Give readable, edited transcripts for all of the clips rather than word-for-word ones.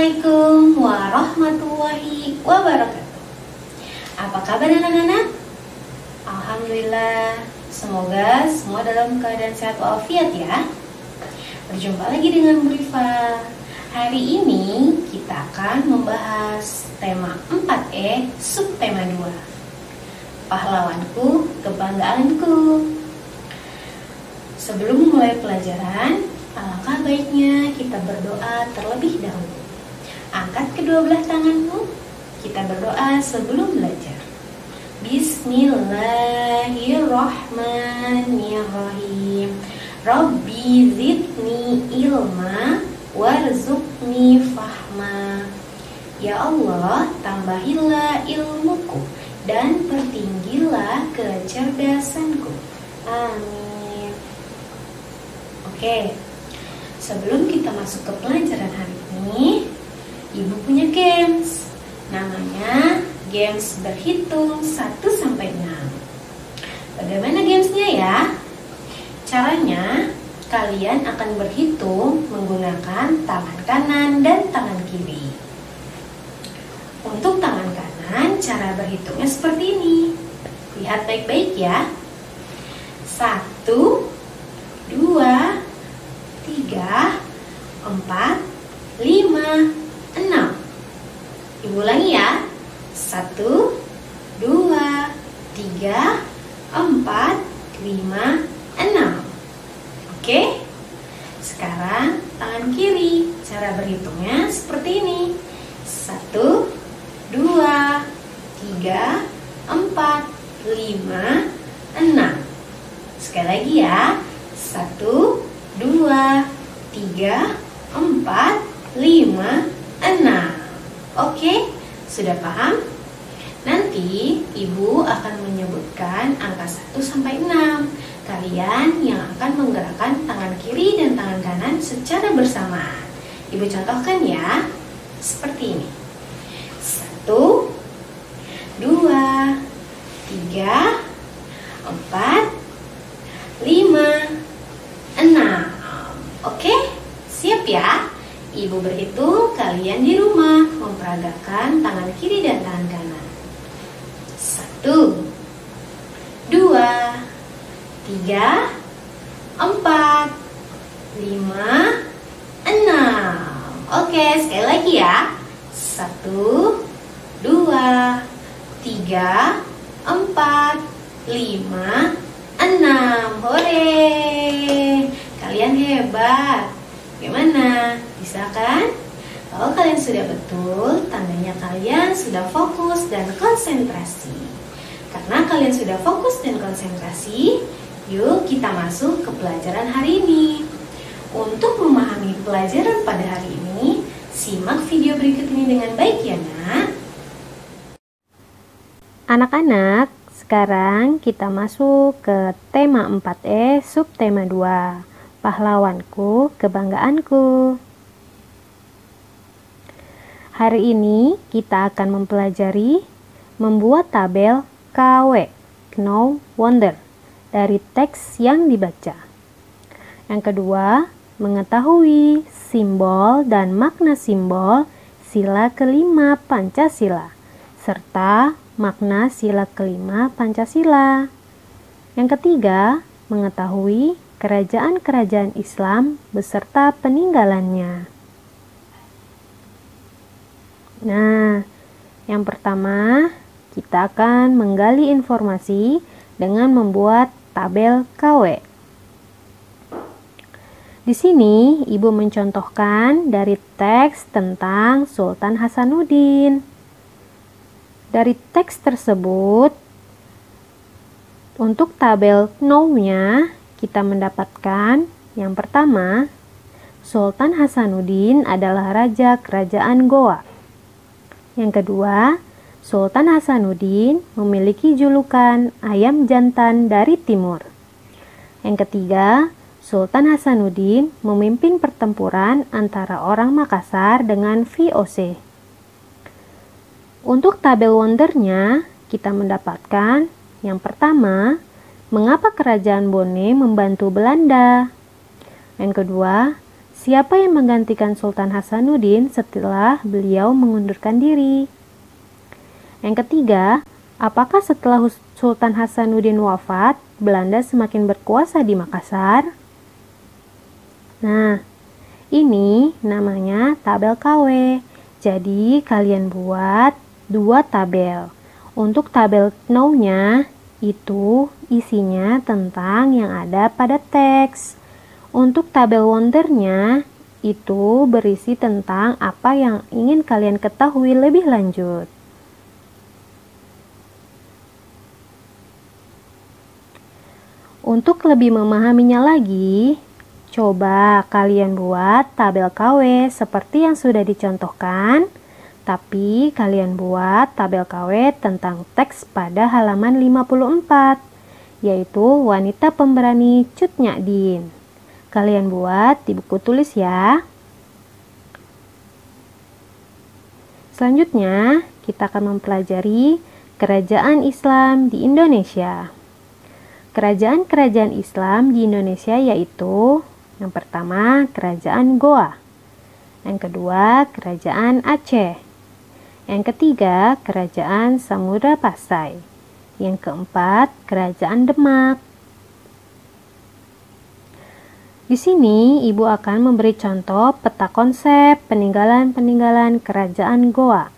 Assalamualaikum warahmatullahi wabarakatuh. Apa kabar anak-anak? Alhamdulillah, semoga semua dalam keadaan sehat walafiat ya. Berjumpa lagi dengan Bu Rifa. Hari ini kita akan membahas tema 4E subtema 2, pahlawanku, kebanggaanku. Sebelum mulai pelajaran, alangkah baiknya kita berdoa terlebih dahulu. Angkat kedua belah tanganmu, kita berdoa sebelum belajar. Bismillahirrahmanirrahim. Rabbi zidni ilma warzuqni fahma. Ya Allah, tambahilah ilmuku dan pertinggilah kecerdasanku. Amin. Oke, sebelum kita masuk ke pelajaran hari ini, Ibu punya games. Namanya games berhitung 1-6. Bagaimana gamesnya ya? Caranya, kalian akan berhitung menggunakan tangan kanan dan tangan kiri. Untuk tangan kanan, cara berhitungnya seperti ini. Lihat baik-baik ya. 1, 2, 3, 4, 5, 6. Ibu ulangi ya. 1, 2, 3, 4, 5, 6. Oke. Sekarang tangan kiri. Cara berhitungnya seperti ini. 1, 2, 3, 4, 5, 6. Sekali lagi ya. 1, 2, 3, 4, 5, 6. Oke, sudah paham? Nanti Ibu akan menyebutkan angka 1-6. Kalian yang akan menggerakkan tangan kiri dan tangan kanan secara bersamaan. Ibu contohkan ya. Seperti ini. 1, 2, 3, 4, 5, 6. Oke, siap ya? Ibu berhitung, kalian di rumah memperagakan tangan kiri dan tangan kanan. 1, 2, 3, 4, 5, 6. Oke, sekali lagi ya. 1, 2, 3, 4, 5, 6. Hore! Kalian hebat. Gimana? Bisa kan? Kalau kalian sudah betul, tandanya kalian sudah fokus dan konsentrasi. Karena kalian sudah fokus dan konsentrasi, yuk kita masuk ke pelajaran hari ini. Untuk memahami pelajaran pada hari ini, simak video berikut ini dengan baik ya nak. Anak-anak, sekarang kita masuk ke tema 4E subtema 2. Pahlawanku, kebanggaanku. Hari ini kita akan mempelajari membuat tabel KW, Know Wonder, dari teks yang dibaca. Yang kedua, mengetahui simbol dan makna simbol sila kelima Pancasila, serta makna sila kelima Pancasila. Yang ketiga, mengetahui kerajaan-kerajaan Islam beserta peninggalannya. Nah, yang pertama kita akan menggali informasi dengan membuat tabel KW. Di sini Ibu mencontohkan dari teks tentang Sultan Hasanuddin. Dari teks tersebut, untuk tabel know-nya kita mendapatkan yang pertama, Sultan Hasanuddin adalah raja kerajaan Goa. Yang kedua, Sultan Hasanuddin memiliki julukan ayam jantan dari timur. Yang ketiga, Sultan Hasanuddin memimpin pertempuran antara orang Makassar dengan VOC. Untuk tabel wondernya, kita mendapatkan yang pertama, mengapa kerajaan Bone membantu Belanda? Yang kedua, Siapa yang menggantikan Sultan Hasanuddin setelah beliau mengundurkan diri? Yang ketiga, apakah setelah Sultan Hasanuddin wafat, Belanda semakin berkuasa di Makassar? Nah, ini namanya tabel KW. Jadi, kalian buat 2 tabel. Untuk tabel now-nya, itu isinya tentang yang ada pada teks. Untuk tabel wonder-nya, itu berisi tentang apa yang ingin kalian ketahui lebih lanjut. Untuk lebih memahaminya lagi, coba kalian buat tabel KW seperti yang sudah dicontohkan, tapi kalian buat tabel KW tentang teks pada halaman 54, yaitu Wanita Pemberani Cut Nyak Dien. Kalian buat di buku tulis ya. Selanjutnya, kita akan mempelajari kerajaan Islam di Indonesia. Kerajaan-kerajaan Islam di Indonesia yaitu yang pertama, Kerajaan Goa. Yang kedua, Kerajaan Aceh. Yang ketiga, Kerajaan Samudra Pasai. Yang keempat, Kerajaan Demak. Di sini, Ibu akan memberi contoh peta konsep peninggalan-peninggalan Kerajaan Goa.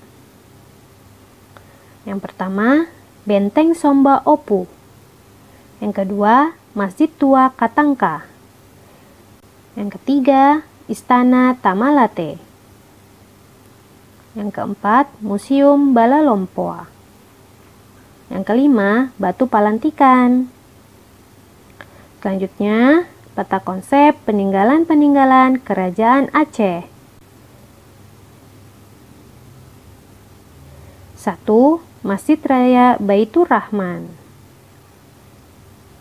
Yang pertama, Benteng Somba Opu. Yang kedua, Masjid Tua Katangka. Yang ketiga, Istana Tamalate. Yang keempat, Museum Balalompoa. Yang kelima, Batu Palantikan. Selanjutnya, peta konsep peninggalan-peninggalan Kerajaan Aceh. 1. Masjid Raya Baitur Rahman.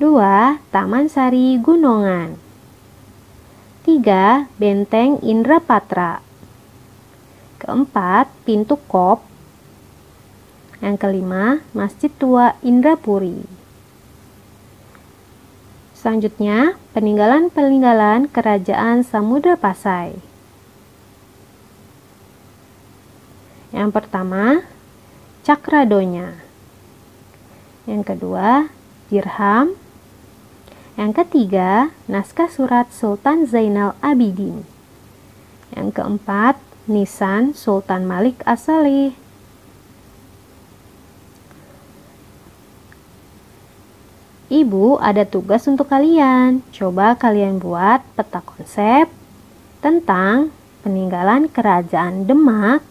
2. Taman Sari Gunungan. 3. Benteng Indrapatra. Keempat, Pintu Kop. Yang kelima, Masjid Tua Indrapuri. Selanjutnya, peninggalan-peninggalan Kerajaan Samudra Pasai. Yang pertama, Cakradonya. Yang kedua, Dirham. Yang ketiga, naskah surat Sultan Zainal Abidin. Yang keempat, nisan Sultan Malik As-Salih. Ibu ada tugas untuk kalian. Coba kalian buat peta konsep tentang peninggalan Kerajaan Demak.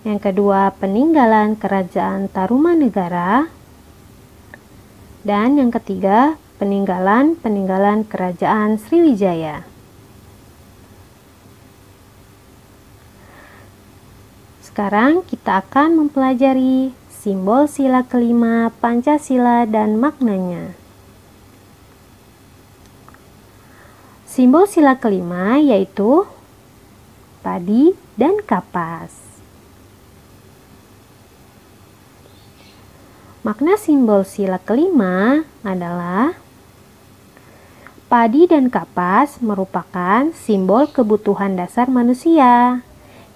Yang kedua, peninggalan Kerajaan Tarumanegara. Dan yang ketiga, peninggalan Kerajaan Sriwijaya. Sekarang kita akan mempelajari simbol sila kelima Pancasila dan maknanya. Simbol sila kelima yaitu padi dan kapas. Makna simbol sila kelima adalah padi dan kapas merupakan simbol kebutuhan dasar manusia.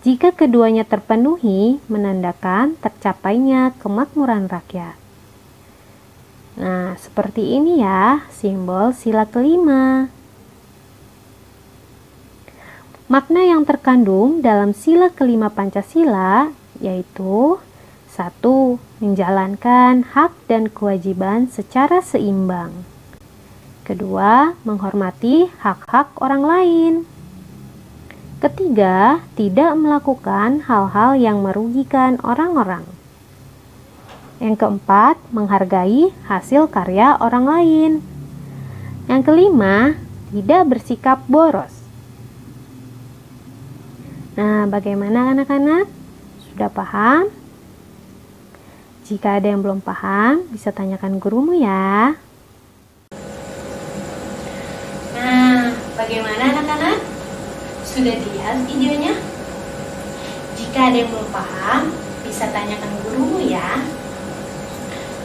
Jika keduanya terpenuhi, menandakan tercapainya kemakmuran rakyat. Nah, seperti ini ya simbol sila kelima. Makna yang terkandung dalam sila kelima Pancasila yaitu 1. Menjalankan hak dan kewajiban secara seimbang. Kedua, menghormati hak-hak orang lain. Ketiga, tidak melakukan hal-hal yang merugikan orang-orang. Yang keempat, menghargai hasil karya orang lain. Yang kelima, tidak bersikap boros. Nah, bagaimana anak-anak? Sudah paham? Jika ada yang belum paham, bisa tanyakan gurumu ya. Nah, bagaimana anak-anak? Sudah dilihat videonya? Jika ada yang belum paham, bisa tanyakan gurumu ya.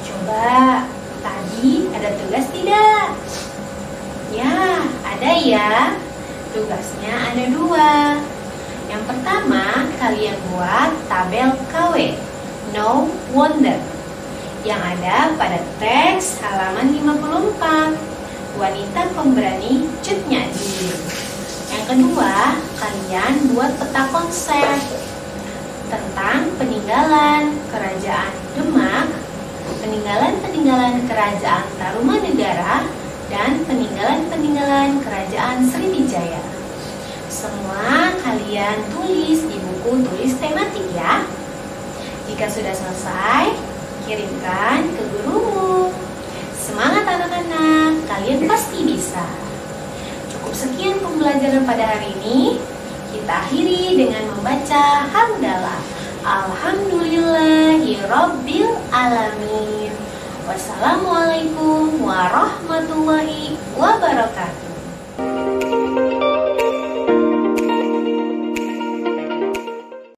Coba, tadi ada tugas tidak? Ya, ada ya. Tugasnya ada dua. Yang pertama, kalian buat tabel KW, No Wonder, yang ada pada teks halaman 54, Wanita Pemberani Cut Nyak. Yang kedua, kalian buat peta konsep tentang peninggalan Kerajaan Demak, peninggalan-peninggalan Kerajaan Tarumanegara, dan peninggalan-peninggalan Kerajaan Sriwijaya. Semua kalian tulis di buku tulis tematik ya. Jika sudah selesai, kirimkan ke gurumu. Semangat anak-anak, kalian pasti bisa. Cukup sekian pembelajaran pada hari ini. Kita akhiri dengan membaca hamdalah. Alhamdulillahirabbil alamin. Wassalamualaikum warahmatullahi wabarakatuh.